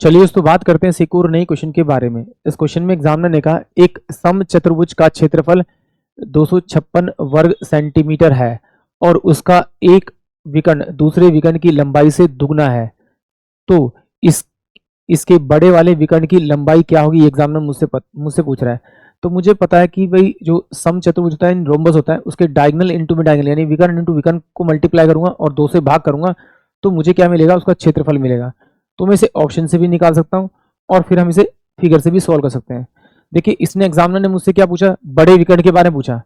चलिए दोस्तों बात करते हैं इस एक और नई क्वेश्चन के बारे में। इस क्वेश्चन में एग्जामिनर ने कहा एक समचतुर्भुज का क्षेत्रफल 256 वर्ग सेंटीमीटर है और उसका एक विकर्ण दूसरे विकर्ण की लंबाई से दुगना है, तो इसके बड़े वाले विकर्ण की लंबाई क्या होगी, ये एग्जामिनर मुझसे पूछ रहा है। तो मुझे पता है कि भाई जो समचतुर्भुज होता है, रोम्बस होता है, उसके डायगोनल इनटू में डायगोनल यानी विकर्ण इनटू विकर्ण को मल्टीप्लाई करूंगा और 2 से भाग करूंगा, तो मुझे क्या मिलेगा, उसका क्षेत्रफल मिलेगा। तो मैं इसे ऑप्शन से भी निकाल सकता हूं और फिर हम इसे फिगर से भी सॉल्व कर सकते हैं। देखिए इसने एग्जामिनर ने मुझसे क्या पूछा, बड़े विकर्ण के बारे में पूछा।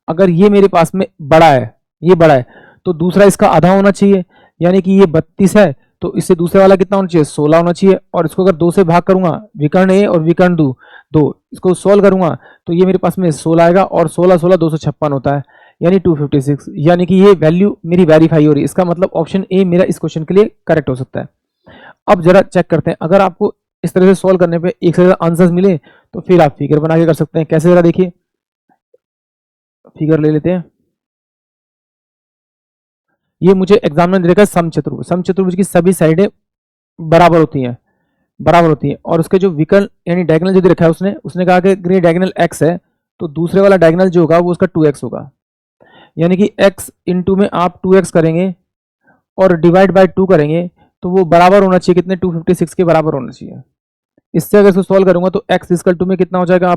अगर ये मेरे पास में बड़ा है, ये बड़ा है, तो दूसरा इसका आधा होना चाहिए, यानी कि ये 32 है तो इससे दूसरे वाला कितना होना चाहिए, 16 होना चाहिए। और इसको अगर 2 से भाग करूंगा, विकर्ण ए और विकर्ण दो इसको सॉल्व करूंगा तो ये मेरे पास में 16 आएगा और 16 16 256 होता है, यानी 256। यानी कि ये वैल्यू मेरी वेरीफाई हो रही है। इसका मतलब ऑप्शन ए मेरा इस क्वेश्चन के लिए करेक्ट हो सकता है। अब जरा चेक करते हैं, अगर आपको इस तरह से सॉल्व करने पे एक से ज्यादा आंसर्स मिले तो फिर आप फिगर बना के कर सकते हैं। कैसे, जरा देखिए, फिगर ले लेते हैं। ये मुझे एग्जामिनर देखा समचतुर्भुज, समचतुर्भुज की सभी साइडें बराबर होती हैं, बराबर होती हैं, और उसके जो विकर्ण यानी डायगोनल जो दे रखा है उसने कहा कि अगर ये डायगोनल x है तो दूसरे वाला डायगोनल जो होगा वो उसका 2x होगा, यानी कि x इंटू में आप 2x करेंगे और डिवाइड बाय 2 करेंगे तो वो बराबर होना चाहिए कितने, 256 के बराबर होना चाहिए। इससे अगर इसको सॉल्व करूंगा तो x इक्वल टू में कितना हो जाएगा,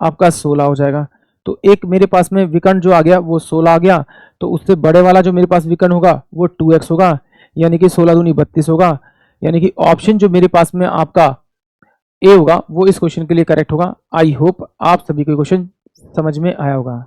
आपका 16 हो जाएगा। तो एक मेरे पास में विकर्ण जो आ गया वो 16 आ गया, तो उससे बड़े वाला जो मेरे पास विकर्ण होगा वो 2x होगा, यानी कि 16 दूनी 32 होगा। यानी कि ऑप्शन जो मेरे पास में आपका ए होगा वो इस क्वेश्चन के लिए करेक्ट होगा। आई होप आप सभी को क्वेश्चन समझ में आया होगा।